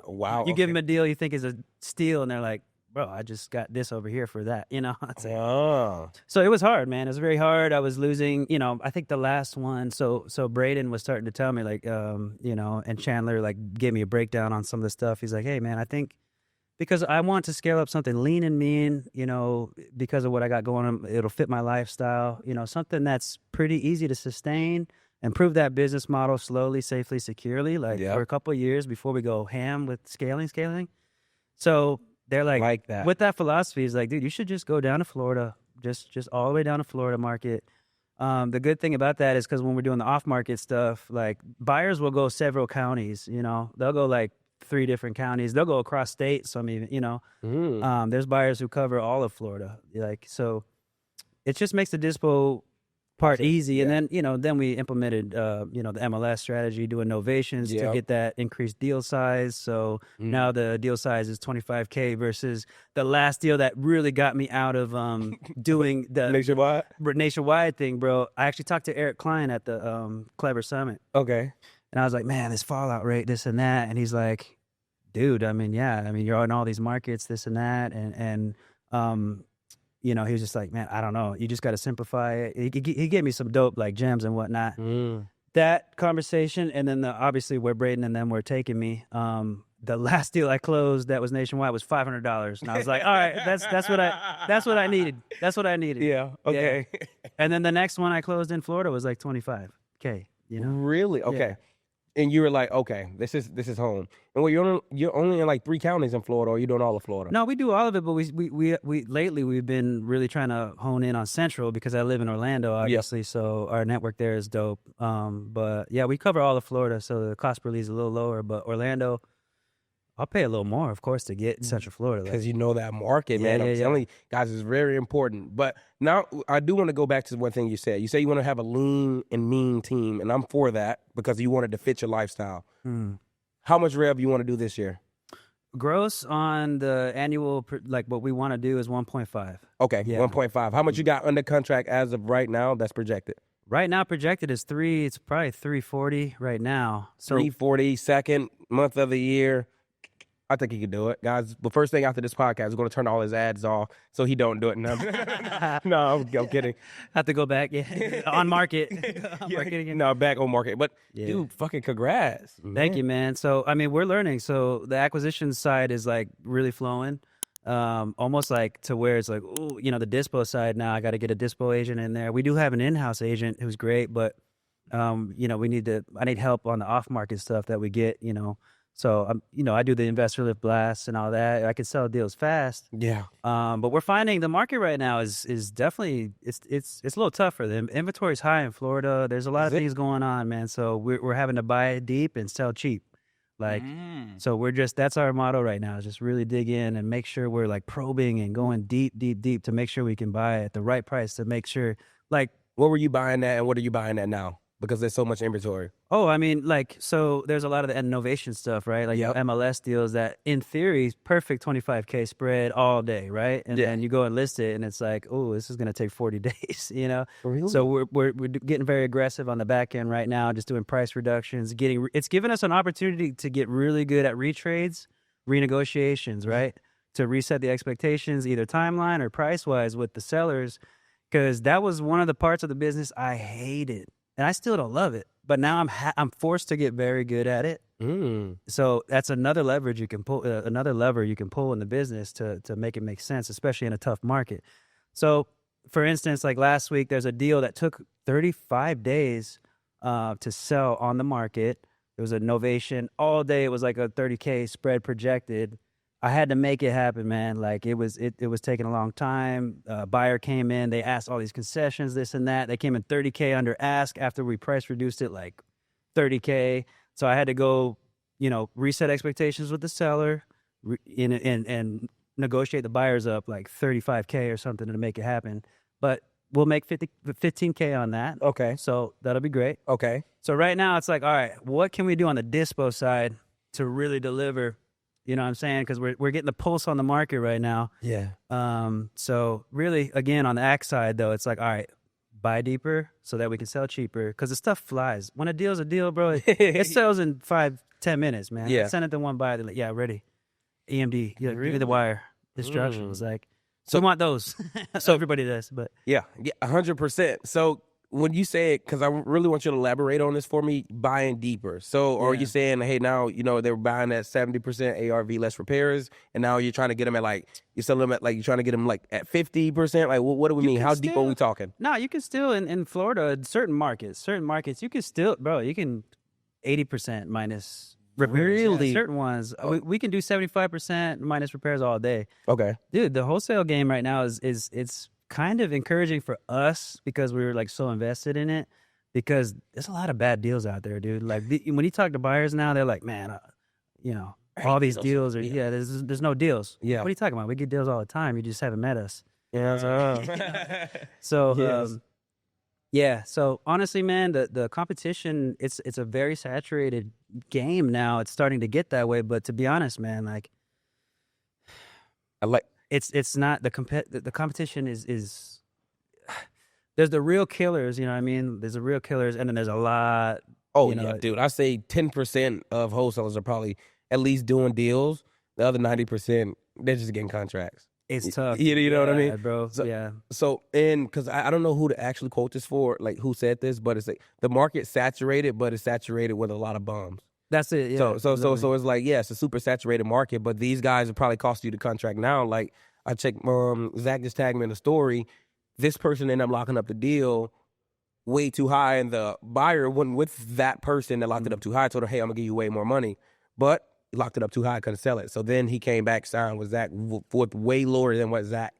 Wow. You give them a deal you think is a steal, and they're like, bro, I just got this over here for that. It's like, Oh. so it was hard, man. It was very hard. I was losing, I think the last one. So Braden was starting to tell me like, and Chandler like gave me a breakdown on some of the stuff. He's like, hey man, I think because I want to scale up something lean and mean, because of what I got going on, it'll fit my lifestyle, something that's pretty easy to sustain and prove that business model slowly, safely, securely, like for a couple of years before we go ham with scaling. So they're like that. with that philosophy is like, dude, you should just go down to Florida, just all the way down to Florida market. The good thing about that is because when we're doing the off market stuff, like buyers will go several counties, they'll go like 3 different counties. They'll go across states. Some even, there's buyers who cover all of Florida. Like, so it just makes the dispo part easy. And then, then we implemented, the MLS strategy, doing novations to get that increased deal size. So now the deal size is 25K versus the last deal that really got me out of doing the nationwide thing, bro. I actually talked to Eric Klein at the Clever Summit. Okay. And I was like, man, this fallout rate, this and that. And he's like, dude, you're in all these markets, this and that. And he was just like, man, I don't know. You just got to simplify it. He gave me some dope like gems and whatnot. That conversation, and then obviously where Braden and them were taking me. The last deal I closed that was nationwide was $500, and I was like, all right, that's what I needed. That's what I needed. Yeah. Okay. Yeah. And then the next one I closed in Florida was like 25K. Really? Okay. Yeah. And you were like, okay, this is home. And well, you're only in like 3 counties in Florida, or you're doing all of Florida? No, we do all of it, but we lately we've been really trying to hone in on Central because I live in Orlando, obviously. So our network there is dope. But yeah, we cover all of Florida, so the cost per lead is a little lower. But Orlando, I'll pay a little more, of course, to get Central Florida. Because you know that market, man. I'm telling you, guys, it's very important. But now I do want to go back to one thing you said. You say you want to have a lean and mean team, and I'm for that because you wanted to fit your lifestyle. How much rev you want to do this year? Gross on the annual, like what we want to do is 1.5. Okay, 1.5. How much you got under contract as of right now that's projected? Right now, projected is 3. It's probably 340 right now. So 340, second month of the year. I think he could do it, guys. The first thing after this podcast, we're going to turn all his ads off so he don't do it. No, I'm kidding. Have to go back, on market. No, back on market. But, dude, fucking congrats. Thank you, man. So, we're learning. So the acquisition side is, like, really flowing, almost like to where it's like, ooh, the dispo side now, I got to get a dispo agent in there. We do have an in-house agent who's great, but, I need help on the off-market stuff that we get, So, I do the investor lift blasts and all that. I can sell deals fast. Yeah. But we're finding the market right now is definitely, it's a little tougher. The inventory's high in Florida. There's a lot of things going on, man. So we're having to buy deep and sell cheap. Like, so that's our motto right now, is just really dig in and make sure we're like probing and going deep to make sure we can buy at the right price, to make sure, like. What were you buying at and what are you buying at now? Because there's so much inventory. Oh, so there's a lot of the innovation stuff, right? Like MLS deals that, in theory, perfect 25K spread all day, right? And then you go and list it, and it's like, oh, this is going to take 40 days, Really? So we're getting very aggressive on the back end right now, just doing price reductions. It's given us an opportunity to get really good at retrades, renegotiations, right? To reset the expectations, either timeline or price-wise with the sellers, because that was one of the parts of the business I hated. And I still don't love it, but now I'm forced to get very good at it. So that's another leverage you can pull, another lever you can pull in the business to make it make sense, especially in a tough market. So, for instance, like last week, there's a deal that took 35 days to sell on the market. It was a novation all day. It was like a 30K spread projected. I had to make it happen, man. Like it was taking a long time. Buyer came in, they asked all these concessions, this and that. They came in 30K under ask after we price reduced it like 30K. So I had to go, reset expectations with the seller and negotiate the buyers up like 35K or something to make it happen. But we'll make 15K on that. Okay. So that'll be great. Okay. So right now it's like, all right, what can we do on the dispo side to really deliver You know what I'm saying? Because we're getting the pulse on the market right now. Yeah. So really, again, on the act side though, it's like, all right, buy deeper so that we can sell cheaper. Because the stuff flies. When a deal's a deal, bro, it sells in 5-10 minutes, man. Yeah. Send it to one buyer. They're like, yeah, ready. EMD. Yeah, give me the wire. Instructions. Like, So- we want those. So everybody does, but Yeah, 100%. So when you say it, because I really want you to elaborate on this for me, buying deeper. So are you saying, hey, now, you know, they're buying at 70% ARV less repairs, and now you're trying to get them at like, you're selling them at like, you're trying to get them like at 50%? Like, what do we mean? can How deep are we talking? no, you can still in Florida, certain markets, you can still, bro, you can 80% minus repairs. Really? Yeah, certain ones. We can do 75% minus repairs all day. Okay. Dude, the wholesale game right now is it's kind of encouraging for us because we were like so invested in it, because there's a lot of bad deals out there, dude. Like when you talk to buyers now, they're like, man, you know, all these deals are, there's no deals. Yeah. What are you talking about? We get deals all the time. You just haven't met us. Yeah. So, Yes. yeah. So honestly, man, the competition, it's a very saturated game now. It's starting to get that way. But to be honest, man, like I like. it's not the competition is there's the real killers, you know what I mean? There's the real killers, and then there's a lot. Oh, you know, yeah, dude. I say 10% of wholesalers are probably at least doing deals. The other 90%, they're just getting contracts. It's tough. You know what I mean? Yeah, bro. So- yeah. So, and because I don't know who to actually quote this for, like who said this, but it's like the market's saturated, but it's saturated with a lot of bums. That's it. Yeah, So literally. it's like, yeah, it's a super saturated market, but these guys will probably cost you the contract now. Like I checked, Zach just tagged me in a story. This person ended up locking up the deal way too high, and the buyer wasn't with that person that locked it up too high. Told her, hey, I'm gonna give you way more money, but he locked it up too high, couldn't sell it. So then he came back, signed with Zach for way lower than what Zach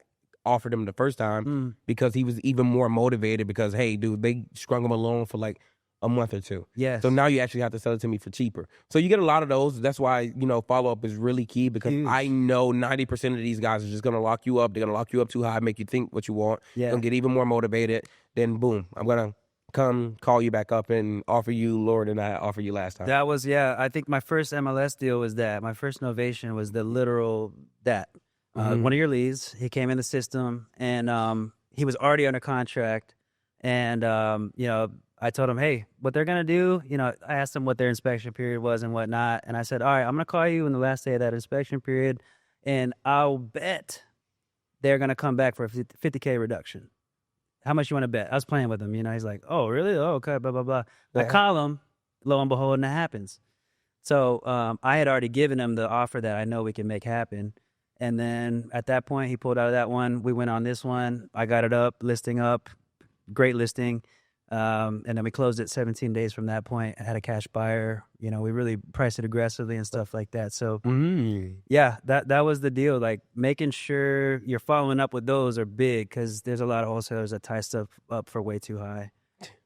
offered him the first time, because he was even more motivated because, hey, dude, they strung him along for like a month or two. Yes. So now you actually have to sell it to me for cheaper. So you get a lot of those. That's why, you know, follow-up is really key, because I know 90% of these guys are just going to lock you up. They're going to lock you up too high, make you think what you want. Yeah. You're going to get even more motivated. Then, boom, I'm going to come call you back up and offer you lower than I offered you last time. That was, I think my first MLS deal was that. My first novation was the literal that. One of your leads, he came in the system, and he was already under contract. And, you know, I told him, hey, what they're going to do, you know, I asked them what their inspection period was and whatnot. And I said, all right, I'm going to call you in the last day of that inspection period, and I'll bet they're going to come back for a $50K reduction. How much you want to bet? I was playing with him, you know. He's like, oh, really? Oh, okay, blah, blah, blah. I call him, lo and behold, and that happens. So I had already given him the offer that I know we can make happen. And then at that point, he pulled out of that one. We went on this one. I got it up, listing up, great listing. And then we closed it 17 days from that point. I had a cash buyer. You know, we really priced it aggressively and stuff like that. So, yeah, that was the deal. Like, making sure you're following up with those are big, because there's a lot of wholesalers that tie stuff up for way too high.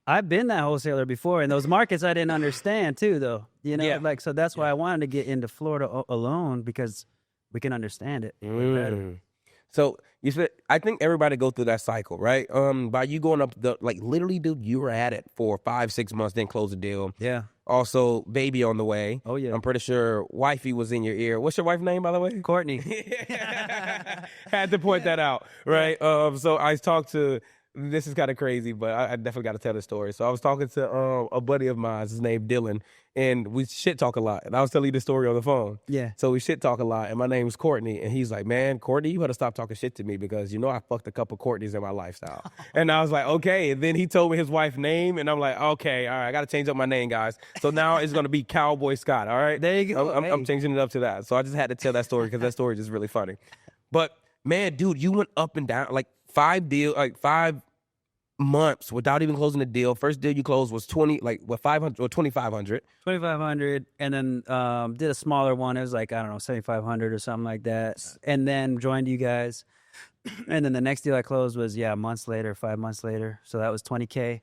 I've been that wholesaler before, in those markets I didn't understand too, though. You know, like, so that's why I wanted to get into Florida alone, because we can understand it better. So you said, I think everybody go through that cycle, right? By you going up like literally, dude, you were at it for 5-6 months, then close the deal. Yeah. Also, baby on the way. Oh, yeah. I'm pretty sure wifey was in your ear. What's your wife's name, by the way? Courtney. Had to point that out, right? So I talked to, this is kind of crazy, but I definitely got to tell the story. So I was talking to a buddy of mine, his name Dylan, and we shit talk a lot. And I was telling you the story on the phone. Yeah. So we shit talk a lot, and my name's Courtney, and he's like, man, Courtney, you better stop talking shit to me, because you know I fucked a couple Courtneys in my lifestyle. And I was like, okay. And then he told me his wife's name, and I'm like, okay, all right, I got to change up my name, guys. So now it's going to be Cowboy Scott, all right? There you go. I'm changing it up to that. So I just had to tell that story, because that story is just really funny. But man, dude, you went up and down like 5 months without even closing the deal. First deal you closed was 500 or 2,500. 2,500, and then did a smaller one. It was like, I don't know, 7,500 or something like that. And then joined you guys. And then the next deal I closed was 5 months later. So that was 20K.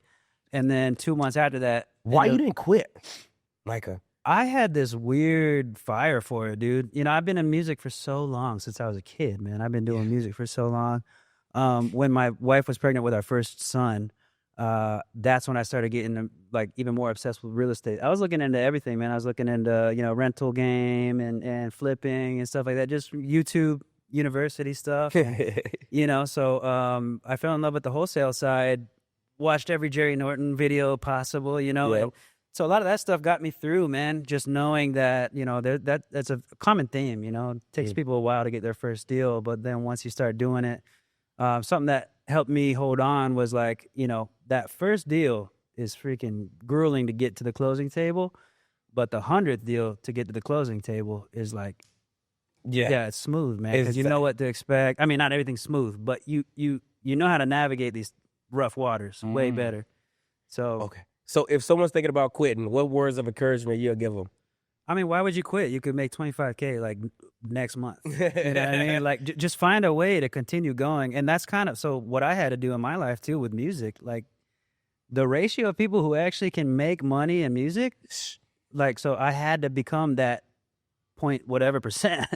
And then 2 months after that. Why you didn't quit, Maika? I had this weird fire for it, dude. You know, I've been in music for so long, since I was a kid, man. I've been doing music for so long. When my wife was pregnant with our first son, that's when I started getting like even more obsessed with real estate. I was looking into everything, man. I was looking into, rental game and flipping and stuff like that, just YouTube university stuff. And, so I fell in love with the wholesale side, watched every Jerry Norton video possible, Yep. and so a lot of that stuff got me through, man, just knowing that, that's a common theme, it takes people a while to get their first deal, but then once you start doing it, something that helped me hold on was like, that first deal is freaking grueling to get to the closing table, but the 100th deal to get to the closing table is like, yeah, it's smooth, man, because you know what to expect. I mean, not everything's smooth, but you know how to navigate these rough waters way better. So Okay. So if someone's thinking about quitting, what words of encouragement you'll give them? I mean, why would you quit? You could make $25K like next month. You know what I mean? Like, just find a way to continue going. And that's kind of so what I had to do in my life too with music. Like, the ratio of people who actually can make money in music, like, so I had to become that point whatever percent.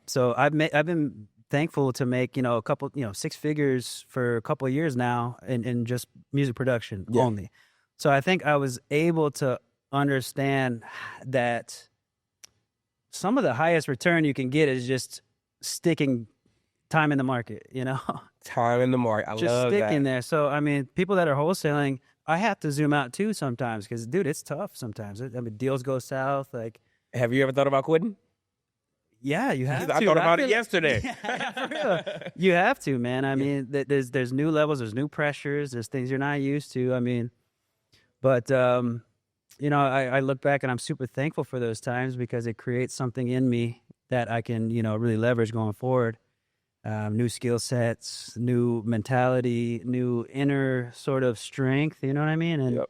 So I've been thankful to make a couple 6 figures for a couple of years now in just music production only. So I think I was able to understand that some of the highest return you can get is just sticking time in the market, Time in the market. I just love that. sticking there. So, I mean, people that are wholesaling, I have to zoom out too sometimes because, dude, it's tough sometimes. I mean, deals go south. Like, Have you ever thought about quitting? yeah, you have to. I thought about it yesterday. For real. You have to, man. I mean, there's new levels, there's new pressures, there's things you're not used to. I mean, but I look back and I'm super thankful for those times because it creates something in me that I can, really leverage going forward. New skill sets, new mentality, new inner sort of strength, you know what I mean? And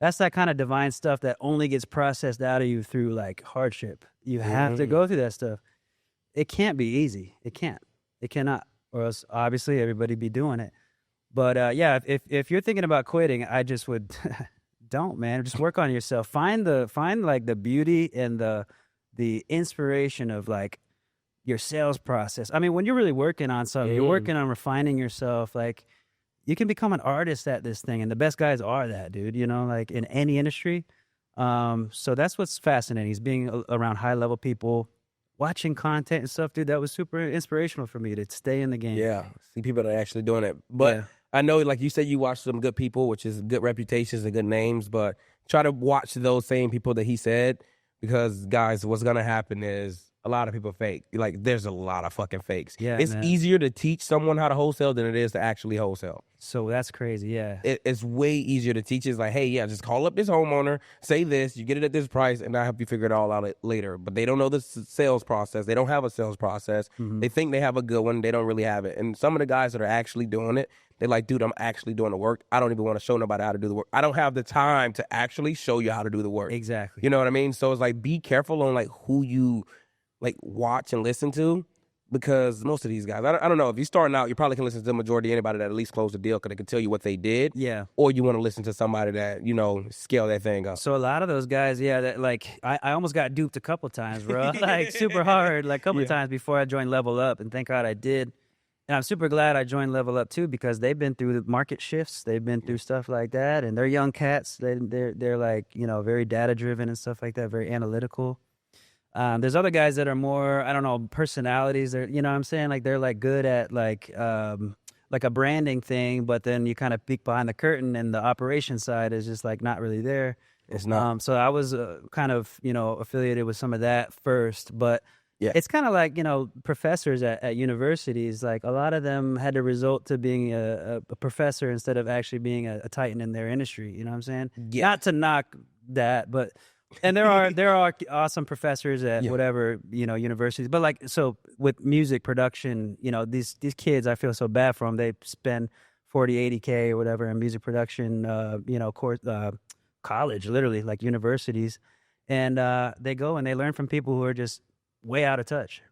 that's that kind of divine stuff that only gets processed out of you through like hardship. You have to go through that stuff. It can't be easy. It can't. It cannot. Or else obviously everybody be doing it. But if you're thinking about quitting, I just would don't, man. Just work on yourself. Find like the beauty and the inspiration of like your sales process. I mean, when you're really working on something, you're working on refining yourself. Like, you can become an artist at this thing, and the best guys are that, dude. Like in any industry. So that's what's fascinating. Is being around high level people, watching content and stuff, dude. That was super inspirational for me to stay in the game. Yeah, see people that are actually doing it. But I know, like you said, you watch some good people, which is good reputations and good names, but try to watch those same people that he said, because, guys, what's going to happen is a lot of people fake. Like, there's a lot of fucking fakes. Yeah, it's man. easier to teach someone how to wholesale than it is to actually wholesale. So that's crazy, yeah. It's way easier to teach. It's like, hey, yeah, just call up this homeowner, say this, you get it at this price, and I'll help you figure it all out later. But they don't know the sales process. They don't have a sales process. They think they have a good one. They don't really have it. And some of the guys that are actually doing it, they're like, dude, I'm actually doing the work. I don't even want to show nobody how to do the work. I don't have the time to actually show you how to do the work. Exactly. You know what I mean? So it's like, be careful on like who you like watch and listen to, because most of these guys, I don't know, if you're starting out, you probably can listen to the majority of anybody that at least closed the deal because they can tell you what they did. Yeah. Or you want to listen to somebody that, scale that thing up. So a lot of those guys, that like I almost got duped a couple times, bro. Like super hard, like a couple of times before I joined Level Up, and thank God I did. And I'm super glad I joined Level Up too, because they've been through the market shifts, they've been through stuff like that, and they're young cats. They're like very data driven and stuff like that, very analytical. There's other guys that are more, I don't know, personalities. They're, what I'm saying? Like, they're like good at like a branding thing, but then you kind of peek behind the curtain and the operation side is just like not really there. It's not. So I was kind of, affiliated with some of that first, but it's kind of like, professors at universities, like a lot of them had to result to being a professor instead of actually being a titan in their industry. You know what I'm saying? Yeah. Not to knock that, but and there are awesome professors at whatever, universities, but like, so with music production, these kids, I feel so bad for them. They spend 40, 80K or whatever in music production, course, college, literally like universities. And they go and they learn from people who are just way out of touch,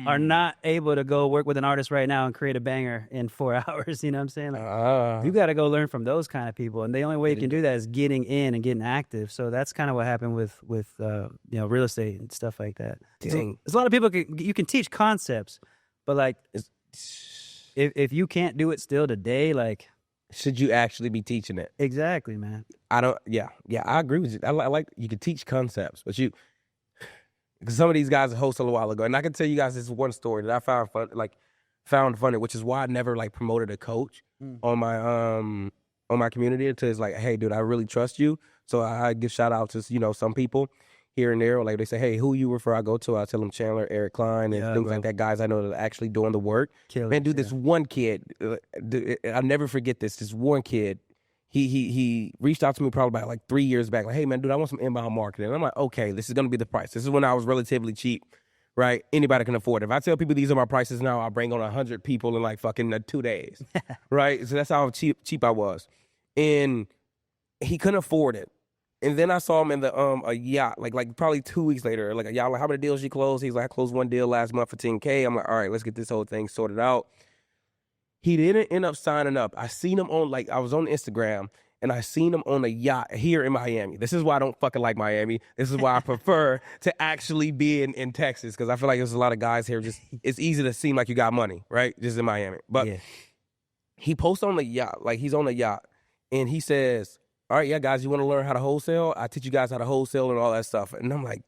are not able to go work with an artist right now and create a banger in 4 hours. You know what I'm saying? Like, you got to go learn from those kind of people. And the only way you can do that is getting in and getting active. So that's kind of what happened with real estate and stuff like that. So there's a lot of people, you can teach concepts, but like, if you can't do it still today, like, should you actually be teaching it? Exactly, man. Yeah, I agree with you. I like you can teach concepts, but because some of these guys hosted a while ago, and I can tell you guys this one story that I found funny, which is why I never like promoted a coach on my community until it's like, hey, dude, I really trust you. So I give shout out to some people here and there. Like they say, hey, who you refer? I go to. I tell them Chandler, Eric Klein, and things like that. Guys I know that are actually doing the work. Man, dude, this one kid, I'll never forget this. This one kid, he reached out to me probably about like 3 years back. Like, hey man, dude, I want some inbound marketing. And I'm like, okay, this is gonna be the price. This is when I was relatively cheap. Right? Anybody can afford it. If I tell people these are my prices now, I'll bring on 100 people in like fucking 2 days. Right? So that's how cheap I was. And he couldn't afford it. And then I saw him in the a yacht, like probably 2 weeks later, like a yacht. Like, how many deals you closed? He's like, I closed one deal last month for 10K. I'm like, all right, let's get this whole thing sorted out. He didn't end up signing up. I seen him I was on Instagram, and I seen him on a yacht here in Miami. This is why I don't fucking like Miami. This is why I prefer to actually be in Texas, because I feel like there's a lot of guys here. Just it's easy to seem like you got money, right? Just in Miami. But he posts on the yacht, like he's on a yacht, and he says, all right, yeah, guys, you want to learn how to wholesale? I teach you guys how to wholesale and all that stuff. And I'm like,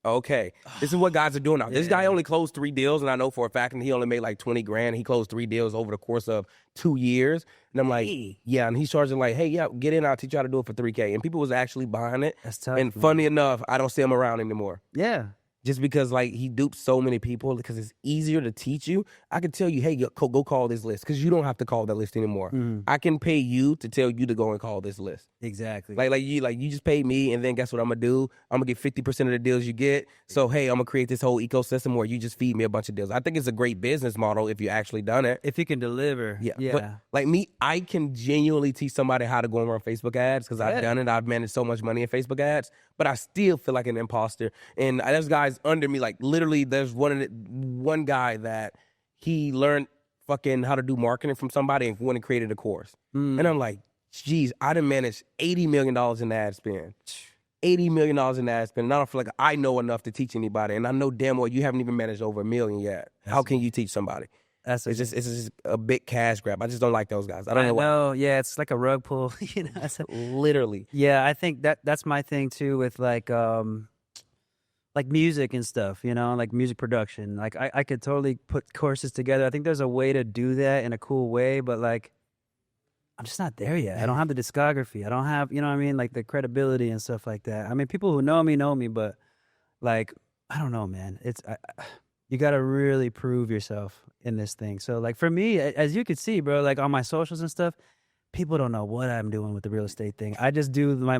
okay, this is what guys are doing now. This guy only closed 3 deals, and I know for a fact, and he only made like 20 grand. He closed 3 deals over the course of 2 years. And I'm like, yeah, and he's charging like, hey, yeah, get in, I'll teach you how to do it for 3K. And people was actually buying it. That's tough. And funny enough, I don't see him around anymore. Yeah. Just because like he dupes so many people, because it's easier to teach you. I can tell you, hey, go call this list, because you don't have to call that list anymore. I can pay you to tell you to go and call this list. Exactly. Like you just paid me, and then guess what I'm gonna do? I'm gonna get 50% of the deals you get. So hey, I'm gonna create this whole ecosystem where you just feed me a bunch of deals. I think it's a great business model if you actually done it. If you can deliver. Yeah. But like me, I can genuinely teach somebody how to go and run Facebook ads, because I've done it. I've managed so much money in Facebook ads, but I still feel like an imposter. And there's guys under me, like literally there's one guy that he learned fucking how to do marketing from somebody and went and created a course. And I'm like, geez, I done managed $80 million in ad spend. $80 million in ad spend. And I don't feel like I know enough to teach anybody. And I know damn well you haven't even managed over $1 million yet. How can you teach somebody? It's just a big cash grab. I just don't like those guys. I don't know why. Yeah, it's like a rug pull. Literally. Yeah, I think that's my thing too with like music and stuff, like music production. Like I could totally put courses together. I think there's a way to do that in a cool way, but like I'm just not there yet. I don't have the discography. I don't have, you know what I mean, like the credibility and stuff like that. I mean, people who know me, but like I don't know, man. You got to really prove yourself in this thing. So like for me, as you could see, bro, like on my socials and stuff, people don't know what I'm doing with the real estate thing. I just do my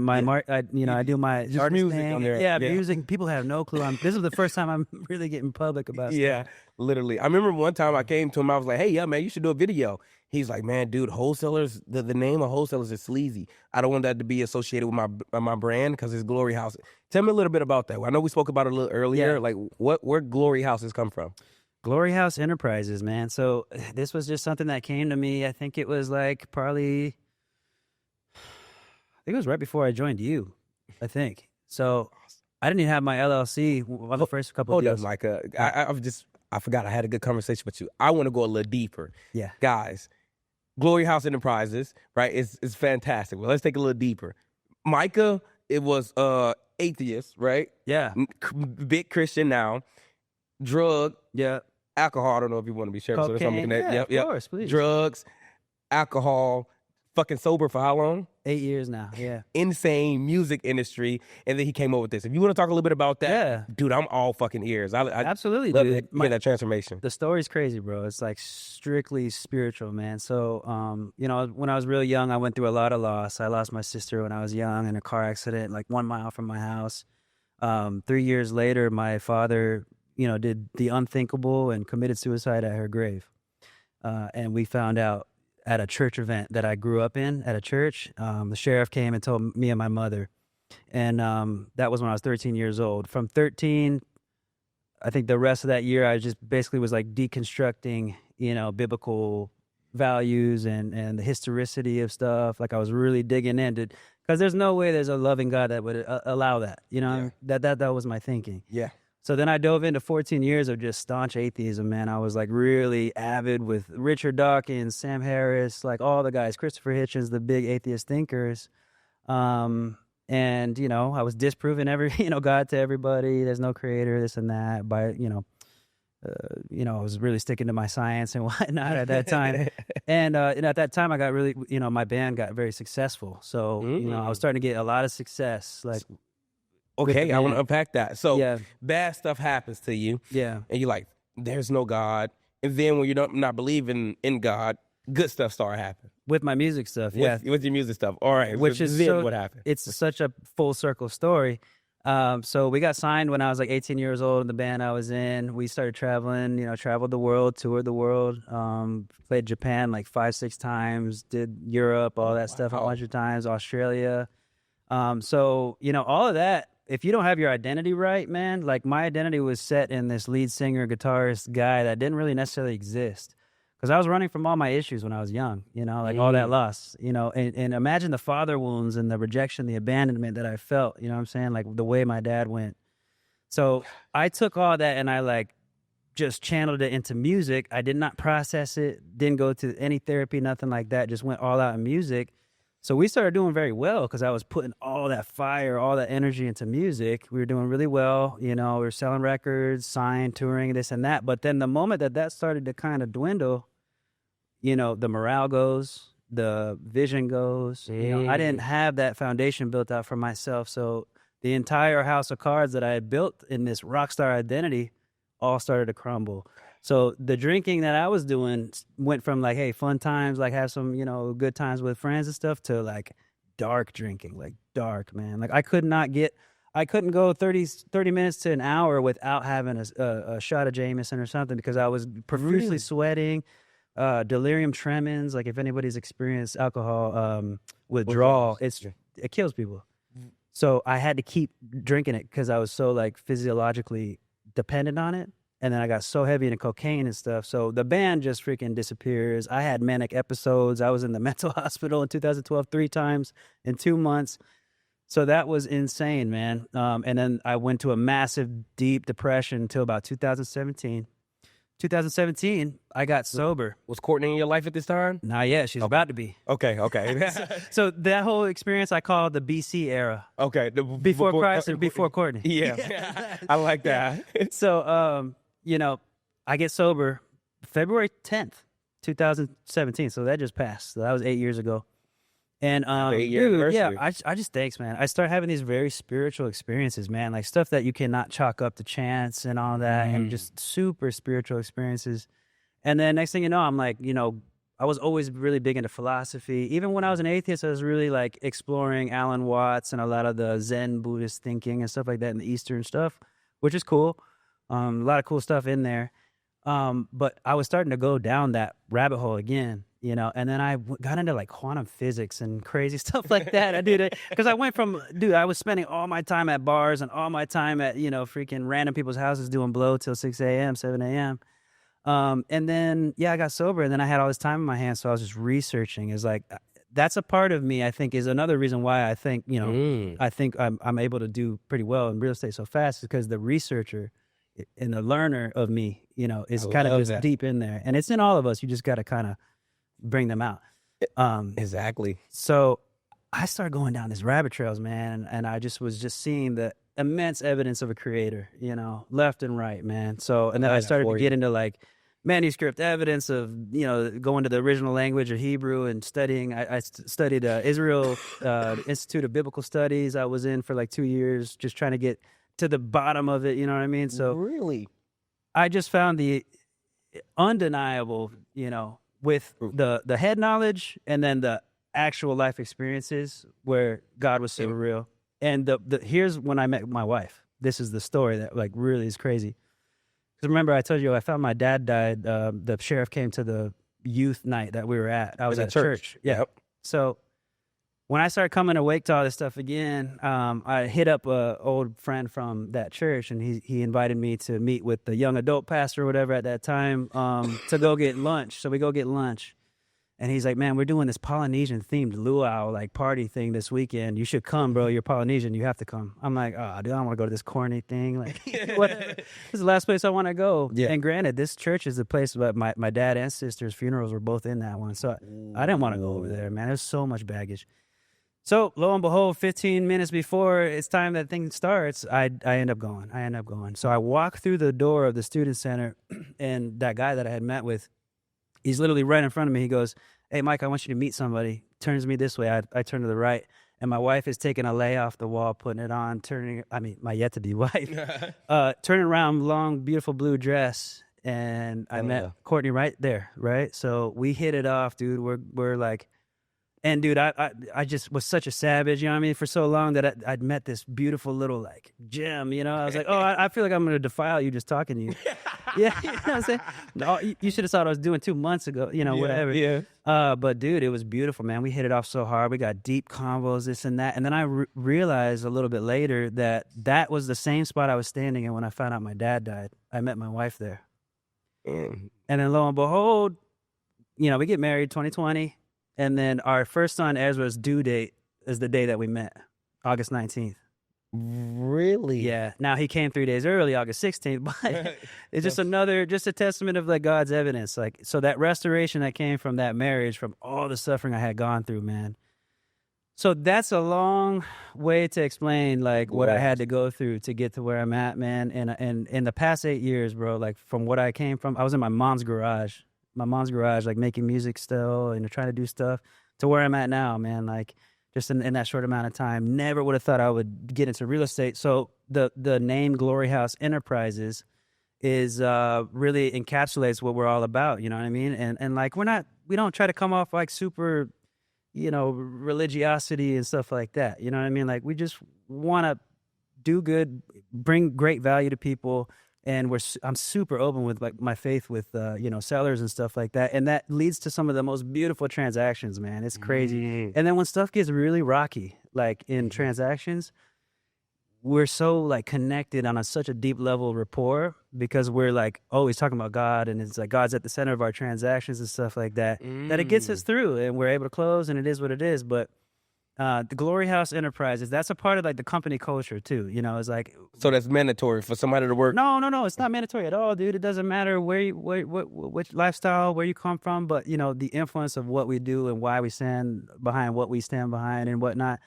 I do my just music thing. on there. Yeah, music. People have no clue. This is the first time I'm really getting public about stuff. Yeah, literally. I remember one time I came to him, I was like, hey, yeah, man, you should do a video. He's like, man, dude, wholesalers, the name of wholesalers is sleazy. I don't want that to be associated with my brand, because it's Glory House. Tell me a little bit about that. I know we spoke about it a little earlier. Yeah. Like, where Glory Houses come from? Glory House Enterprises, man. So this was just something that came to me. I think it was like probably, it was right before I joined you, I think. So I didn't even have my LLC on the first couple of deals. Hold up, Micah. I forgot I had a good conversation with you. I want to go a little deeper. Yeah. Guys, Glory House Enterprises, right, is fantastic. Well, let's take a little deeper. Micah, it was atheist, right? Yeah. Big Christian now. Drug. Yeah. Alcohol. I don't know if you want to be sure. So that's something that. Yeah, of course, please. Drugs, alcohol, fucking sober for how long? 8 years now, yeah. Insane music industry, and then he came up with this. If you want to talk a little bit about that, dude, I'm all fucking ears. I absolutely, love dude. to hear that transformation. The story's crazy, bro. It's like strictly spiritual, man. So, when I was real young, I went through a lot of loss. I lost my sister when I was young in a car accident, like 1 mile from my house. 3 years later, my father, did the unthinkable and committed suicide at her grave. And we found out at a church event that I grew up in, at a church. The sheriff came and told me and my mother. And that was when I was 13 years old. From 13, I think the rest of that year, I just basically was like deconstructing, biblical values and the historicity of stuff. Like I was really digging into, because there's no way there's a loving God that would allow that, That was my thinking. Yeah. So then I dove into 14 years of just staunch atheism, man. I was like really avid with Richard Dawkins, Sam Harris, like all the guys, Christopher Hitchens, the big atheist thinkers. And, I was disproving God to everybody. There's no creator, this and that. I was really sticking to my science and whatnot at that time. And at that time I got really, my band got very successful. So, I was starting to get a lot of success. Like, okay, I want to unpack that. So bad stuff happens to you. Yeah. And you're like, there's no God. And then when you're not believing in God, good stuff start happening. With my music stuff, with your music stuff. All right. Which is what happened? It's such a full circle story. So we got signed when I was like 18 years old in the band I was in. We started traveling, traveled the world, toured the world, played Japan like 5-6 times, did Europe, all that stuff a bunch of times, Australia. So, all of that, if you don't have your identity right, man, like my identity was set in this lead singer, guitarist guy that didn't really necessarily exist. Because I was running from all my issues when I was young, all that loss, and imagine the father wounds and the rejection, the abandonment that I felt, you know what I'm saying? Like the way my dad went. So I took all that and I like just channeled it into music. I did not process it, didn't go to any therapy, nothing like that, just went all out in music. So we started doing very well because I was putting all that fire, all that energy into music. We were doing really well. We were selling records, signed, touring, this and that. But then the moment that started to kind of dwindle, the morale goes, the vision goes. I didn't have that foundation built out for myself. So the entire house of cards that I had built in this rock star identity all started to crumble. So the drinking that I was doing went from like, hey, fun times, like have some, good times with friends and stuff, to like dark drinking, like dark, man. Like I couldn't go 30 minutes to an hour without having a shot of Jameson or something, because I was profusely sweating, delirium tremens. Like if anybody's experienced alcohol withdrawal, it kills people. So I had to keep drinking it because I was so like physiologically dependent on it. And then I got so heavy into cocaine and stuff. So the band just freaking disappears. I had manic episodes. I was in the mental hospital in 2012 3 times in 2 months. So that was insane, man. And then I went to a massive, deep depression until about 2017. 2017, I got sober. Was Courtney in your life at this time? Not yet. She's about to be. Okay. So that whole experience I call the BC era. Okay. Before Christ and before Courtney. Yeah. I like that. So, I get sober February 10th, 2017. So that just passed. So that was 8 years ago. And I just thanks, man. I start having these very spiritual experiences, man, like stuff that you cannot chalk up to chance and all that, and just super spiritual experiences. And then next thing you know, I'm like, I was always really big into philosophy. Even when I was an atheist, I was really like exploring Alan Watts and a lot of the Zen Buddhist thinking and stuff like that, and the Eastern stuff, which is cool. A lot of cool stuff in there. But I was starting to go down that rabbit hole again, and then I got into like quantum physics and crazy stuff like that. I did it because I went from, I was spending all my time at bars and all my time at, freaking random people's houses doing blow till 6 a.m., 7 a.m. And then, I got sober, and then I had all this time in my hands. So I was just researching. It's like, that's a part of me, I think, is another reason why I think, I think I'm able to do pretty well in real estate so fast, is because the researcher and the learner of me, is kind of just deep in there. And it's in all of us. You just got to kind of bring them out. Exactly. So I started going down these rabbit trails, man. And I was just seeing the immense evidence of a creator, left and right, man. So, and then I started to get into like manuscript evidence of, going to the original language of Hebrew and studying. I studied Israel Institute of Biblical Studies. I was in for like 2 years, just trying to get to the bottom of it, you know what I mean? So really, I just found the undeniable, with the head knowledge and then the actual life experiences where God was so real. And here's when I met my wife. This is the story that like really is crazy. Because remember, I told you I found my dad died. The sheriff came to the youth night that we were at. I was at church. Yeah. Yep. So when I started coming awake to all this stuff again, I hit up an old friend from that church, and he invited me to meet with the young adult pastor or whatever at that time to go get lunch. So we go get lunch. And he's like, man, we're doing this Polynesian themed luau like party thing this weekend. You should come, bro. You're Polynesian. You have to come. I'm like, oh, dude, I don't want to go to this corny thing. Like, whatever. This is the last place I want to go. Yeah. And granted, this church is the place, but my dad and sister's funerals were both in that one. So I didn't want to go over there, man. There's so much baggage. So lo and behold, 15 minutes before it's time that thing starts, I end up going. So I walk through the door of the student center, and that guy that I had met with, he's literally right in front of me. He goes, hey, Mike, I want you to meet somebody. Turns me this way. I turn to the right, and my wife is taking a lei off the wall, putting it on, my yet-to-be wife, turning around, long, beautiful blue dress, and I met Courtney right there, right? So we hit it off, dude. We're like, and dude, I just was such a savage, you know what I mean, for so long that I'd met this beautiful little like gem, you know. I was like, oh, I feel like I'm gonna defile you just talking to you. Yeah, you know what I'm saying? No, you should have thought I was doing 2 months ago, you know, whatever. Yeah. But dude, it was beautiful, man. We hit it off so hard. We got deep combos, this and that. And then I realized a little bit later that was the same spot I was standing in when I found out my dad died. I met my wife there. And then lo and behold, you know, we get married 2020. And then our first son, Ezra's due date is the day that we met, August 19th. Really? Yeah. Now he came 3 days early, August 16th, but it's just a testament of like God's evidence. Like, so that restoration that came from that marriage, from all the suffering I had gone through, man. So that's a long way to explain like what I had to go through to get to where I'm at, man. And in the past 8 years, bro, like from what I came from, I was in my mom's garage, like making music still and trying to do stuff, to where I'm at now, man. Like just in that short amount of time, never would have thought I would get into real estate. So the name Glory House Enterprises is really encapsulates what we're all about. You know what I mean? And like we don't try to come off like super, you know, religiosity and stuff like that. You know what I mean? Like we just want to do good, bring great value to people. And I'm super open with like my faith with, you know, sellers and stuff like that. And that leads to some of the most beautiful transactions, man. It's crazy. And then when stuff gets really rocky, like in transactions, we're so like connected on such a deep level of rapport, because we're like always talking about God, and it's like God's at the center of our transactions and stuff like that, that it gets us through and we're able to close, and it is what it is. But the Glory House Enterprises, that's a part of like the company culture too. You know, it's like, so that's mandatory for somebody to work. No, it's not mandatory at all, dude. It doesn't matter which lifestyle, where you come from, but you know, the influence of what we do and why we stand behind what we stand behind and whatnot.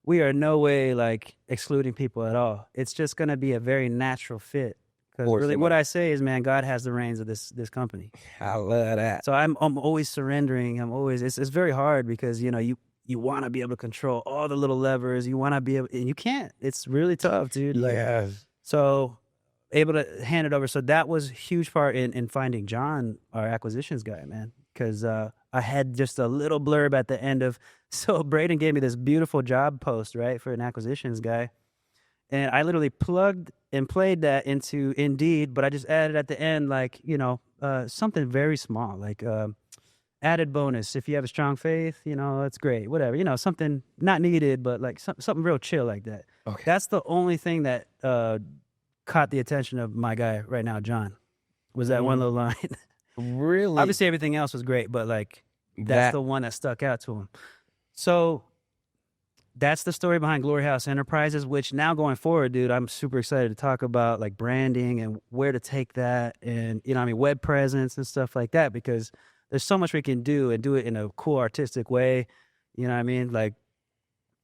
We are no way like excluding people at all. It's just going to be a very natural fit. Because really, what I say is, man, God has the reins of this company. I love that. So I'm always surrendering. It's very hard, because you know you want to be able to control all the little levers. You want to be able, and you can't. It's really tough, dude. Like, so able to hand it over. So that was a huge part in finding John, our acquisitions guy, man. Because I had just a little blurb at the end of, so Braden gave me this beautiful job post, right, for an acquisitions guy. And I literally plugged and played that into Indeed, but I just added at the end, like, you know, something very small, like added bonus. If you have a strong faith, you know, that's great, whatever, you know, something not needed, but like something real chill like that. Okay. That's the only thing that caught the attention of my guy right now, John, was that one little line. Really? Obviously, everything else was great, but like that's the one that stuck out to him. So that's the story behind Glory House Enterprises, which now going forward, dude, I'm super excited to talk about like branding and where to take that, and, you know, I mean, web presence and stuff like that, because there's so much we can do and do it in a cool, artistic way. You know what I mean? Like,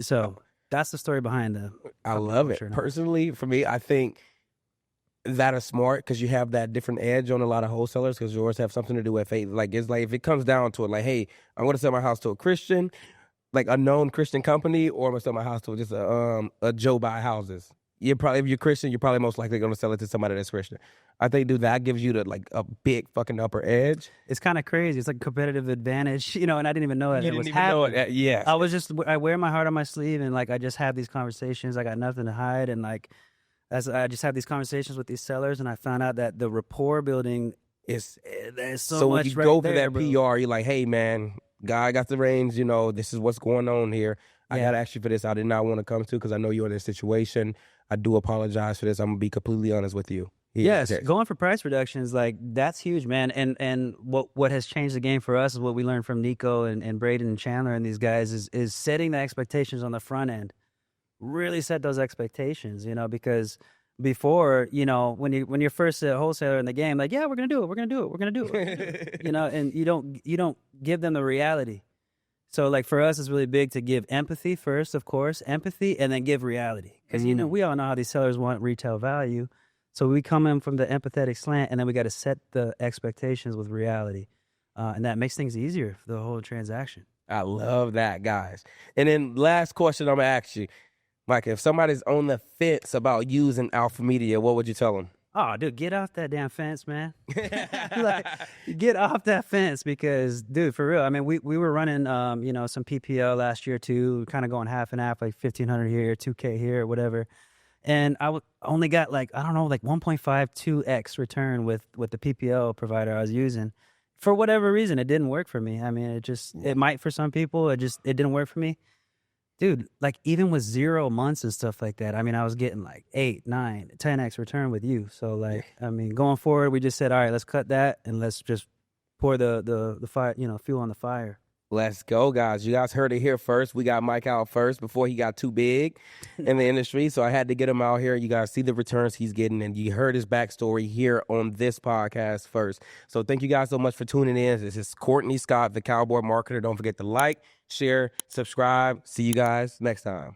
so that's the story behind the. I love it. Personally, for me, I think that is smart, because you have that different edge on a lot of wholesalers, because yours have something to do with faith. Like, it's like, if it comes down to it, like, hey, I'm going to sell my house to a Christian, like a known Christian company, or I'm going to sell my house to just a Joe buy houses. If you're Christian, you're probably most likely going to sell it to somebody that's Christian. I think, dude, that gives you a big fucking upper edge. It's kind of crazy. It's like a competitive advantage, you know, and I didn't even know that it was happening. Yeah. I wear my heart on my sleeve, and like, I just have these conversations. I got nothing to hide. And like, as I just have these conversations with these sellers, and I found out that the rapport building there's so much. When you go through that PR, you're like, hey, man, God got the reins, you know, this is what's going on here. I got to ask you for this. I did not want to come to, because I know you're in this situation. I do apologize for this. I'm going to be completely honest with you. Yes, going for price reductions, like that's huge, man. And what has changed the game for us is what we learned from Nico and Braden and Chandler and these guys is setting the expectations on the front end. Really set those expectations, because before, when you're first a wholesaler in the game, like, yeah, we're gonna do it, we're gonna do it, we're gonna do it, and you don't give them the reality. So like for us, it's really big to give empathy first, of course, empathy, and then give reality, because we all know how these sellers want retail value. So we come in from the empathetic slant, and then we got to set the expectations with reality, and that makes things easier for the whole transaction. I love that, guys. And then last question I'm gonna ask you, Mike, if somebody's on the fence about using Alpha Media, what would you tell them? Oh, dude, get off that damn fence, man. Like, get off that fence, because, dude, for real. I mean, we were running, some PPL last year too, kind of going half and half, like 1,500 here, 2K here, whatever. And I only got like 1.5, 2x return with the PPL provider I was using. For whatever reason, it didn't work for me. I mean, it might for some people. It didn't work for me. Dude, like even with 0 months and stuff like that, I mean, I was getting like 8, 9, 10x return with you. So like, I mean, going forward, we just said, all right, let's cut that and let's just pour the fire, fuel on the fire. Let's go, guys. You guys heard it here first. We got Mike out first before he got too big in the industry. So I had to get him out here. You guys see the returns he's getting, and you heard his backstory here on this podcast first. So thank you guys so much for tuning in. This is Courtney Scott, the Cowboy Marketer. Don't forget to like, share, subscribe. See you guys next time.